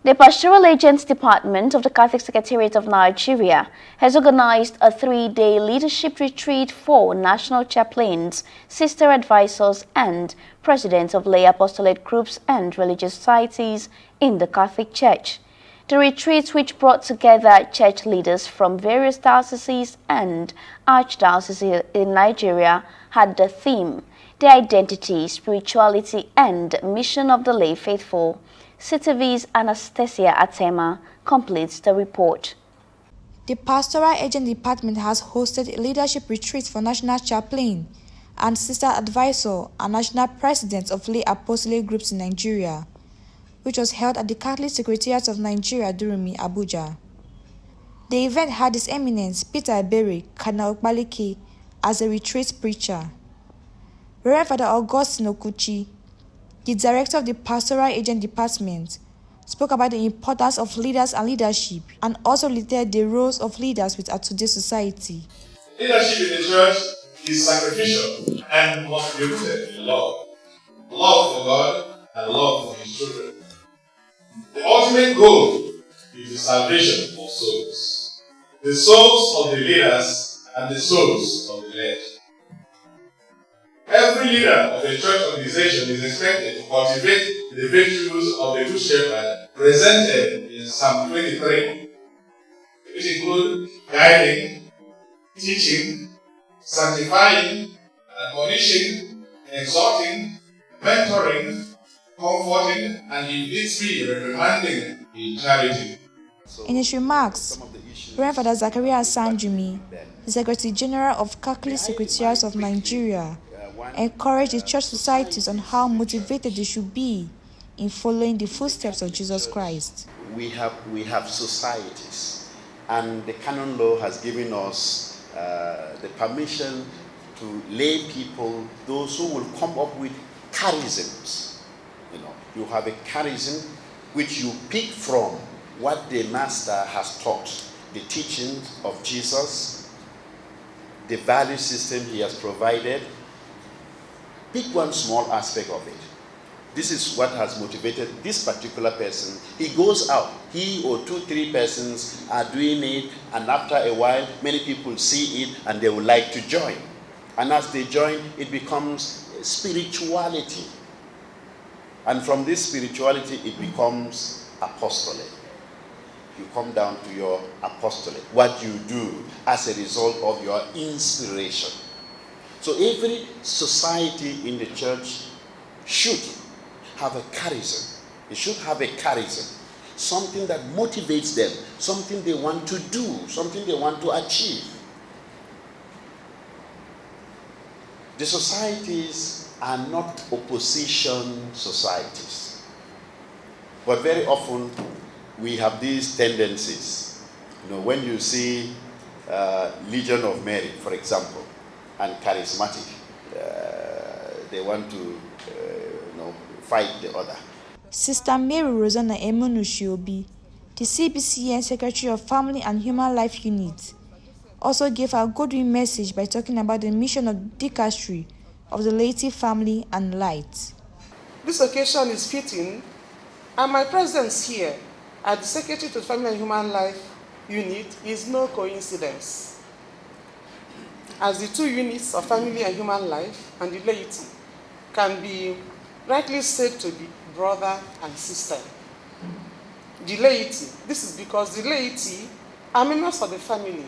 The Pastoral Agents Department of the Catholic Secretariat of Nigeria has organized a 3-day leadership retreat for national chaplains, sister advisors, and presidents of lay apostolate groups and religious societies in the Catholic Church. The retreat, which brought together church leaders from various dioceses and archdioceses in Nigeria, had the theme, the identity, spirituality, and mission of the lay faithful. CTV's Anastasia Atema completes the report. The Pastoral Agent Department has hosted a leadership retreat for national chaplain and sister advisor and national presidents of lay apostolate groups in Nigeria, which was held at the Catholic Secretariat of Nigeria, Durumi, Abuja. The event had His Eminence Peter Ebere Kana-Okpaleke as a retreat preacher. Reverend Father Augustine Okuchi, the director of the Pastoral Agent Department, spoke about the importance of leaders and leadership and also related the roles of leaders with today's society. Leadership in the church is sacrificial and must be rooted in love. Love for God and love for His children. The ultimate goal is the salvation of souls. The souls of the leaders and the souls of the led. Every leader of a church organization is expected to cultivate the virtues of the Good Shepherd presented in Psalm 23, which include guiding, teaching, sanctifying, admonishing, exhorting, mentoring, comforting, and if needs be, reprimanding in charity. In his remarks, Reverend Father Zachariah Sanjumi, the Secretary General of Catholic Secretariats of Nigeria, encouraged the church societies on how motivated they should be in following the footsteps of Jesus Christ. We have societies, and the canon law has given us the permission to lay people, those who will come up with charisms. You have a charism which you pick from what the master has taught, the teachings of Jesus, the value system he has provided. Pick one small aspect of it. This is what has motivated this particular person. He goes out, he or 2-3 persons are doing it, and after a while, many people see it and they would like to join. And as they join, it becomes spirituality. And from this spirituality, it becomes apostolate. You come down to your apostolate, what you do as a result of your inspiration. So every society in the church should have a charism. It should have a charism, something that motivates them, something they want to do, something they want to achieve. The societies are not opposition societies, but very often we have these tendencies. When you see Legion of Mary, for example, and charismatic, they want to fight the other. Sister Mary Rosanna Emunushiobi, the CBCN Secretary of Family and Human Life Unit, also gave a Godwin message by talking about the mission of dicastery of the laity, family, and light. This occasion is fitting, and my presence here at the Secretary to Family and Human Life Unit is no coincidence, as the two units of family and human life and the laity can be rightly said to be brother and sister. The laity, this is because the laity are members of the family,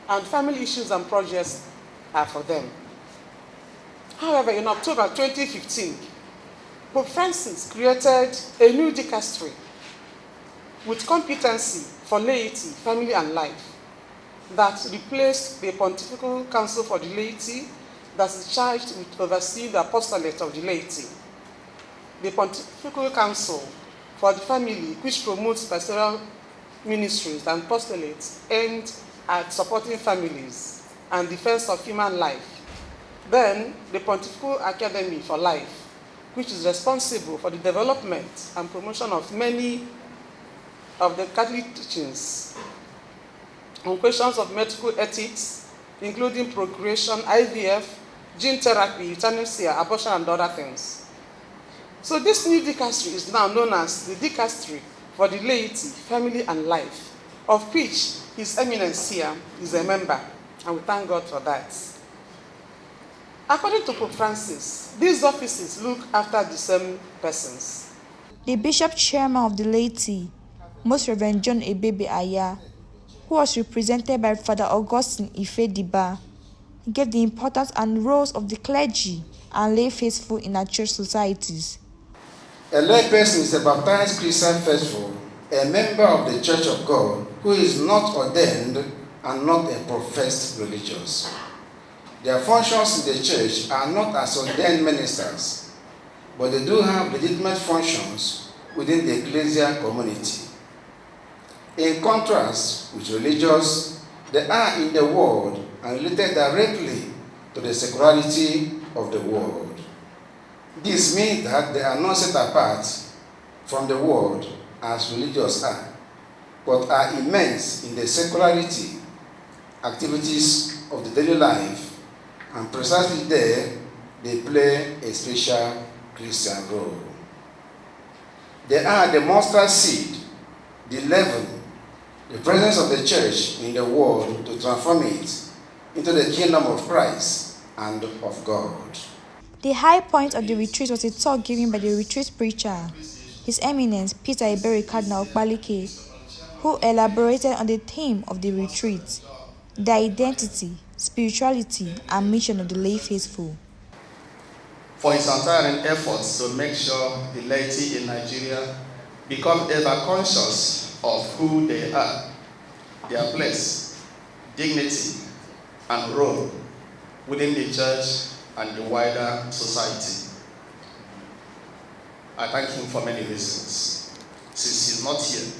and family issues and projects are for them. However, in October 2015, Pope Francis created a new dicastery with competency for laity, family, and life that replaced the Pontifical Council for the Laity that is charged with overseeing the apostolate of the laity. The Pontifical Council for the Family, which promotes pastoral ministries and apostolates aimed at supporting families and defense of human life. Then, the Pontifical Academy for Life, which is responsible for the development and promotion of many of the Catholic teachings on questions of medical ethics, including procreation, IVF, gene therapy, euthanasia, abortion, and other things. So this new dicastery is now known as the Dicastery for the laity, family, and life, of which His Eminence here is a member, and we thank God for that. According to Pope Francis, these offices look after the same persons. The Bishop Chairman of the laity, Most Reverend John Ebebe Aya, who was represented by Father Augustine Ife-Diba, gave the importance and roles of the clergy and lay faithful in our church societies. A lay person is a baptized Christian faithful, a member of the Church of God, who is not ordained and not a professed religious. Their functions in the church are not as ordained ministers, but they do have legitimate functions within the ecclesial community. In contrast with religious, they are in the world and related directly to the secularity of the world. This means that they are not set apart from the world as religious are, but are immersed in the secularity activities of the daily life, and precisely there they play a special Christian role. They are the mustard seed, the leaven, the presence of the church in the world to transform it into the kingdom of Christ and of God. The high point of the retreat was a talk given by the retreat preacher, His Eminence Peter Iberi Cardinal Okpalike, who elaborated on the theme of the retreat, the identity, spirituality, and mission of the lay faithful. For his untiring efforts to make sure the laity in Nigeria become ever conscious of who they are, their place, dignity, and role within the church and the wider society. I thank him for many reasons. Since he's not here,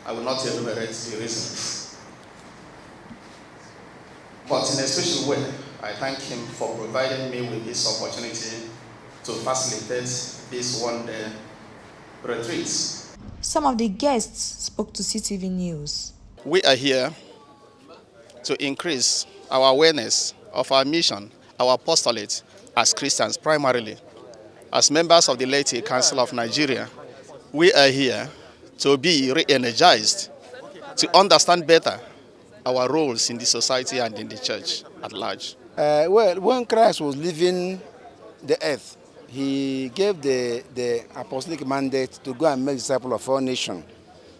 I will not enumerate the reasons. But in a special way, I thank him for providing me with this opportunity to facilitate this one-day retreat. Some of the guests spoke to CTV News. We are here to increase our awareness of our mission, our apostolate as Christians primarily. As members of the Laity Council of Nigeria, we are here to be re-energized, to understand better our roles in the society and in the church at large. When Christ was leaving the earth, he gave the apostolic mandate to go and make disciples of all nations.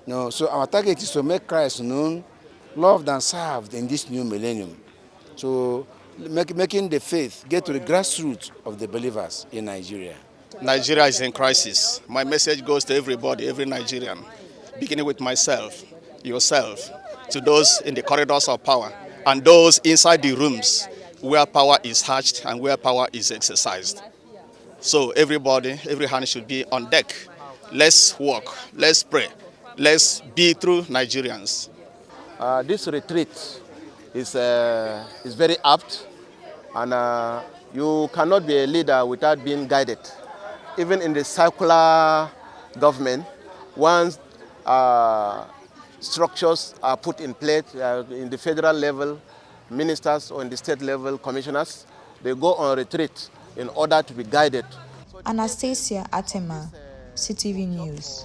So our target is to make Christ known, loved and served in this new millennium. So making the faith get to the grassroots of the believers in Nigeria. Nigeria is in crisis. My message goes to everybody, every Nigerian, beginning with myself, yourself, to those in the corridors of power, and those inside the rooms where power is hatched and where power is exercised. So everybody, every hand should be on deck. Let's work, let's pray, let's be true Nigerians. This retreat is very apt, and you cannot be a leader without being guided. Even in the circular government, once structures are put in place in the federal level, ministers, or in the state level, commissioners, they go on retreat in order to be guided. Anastasia Atema, CTV News.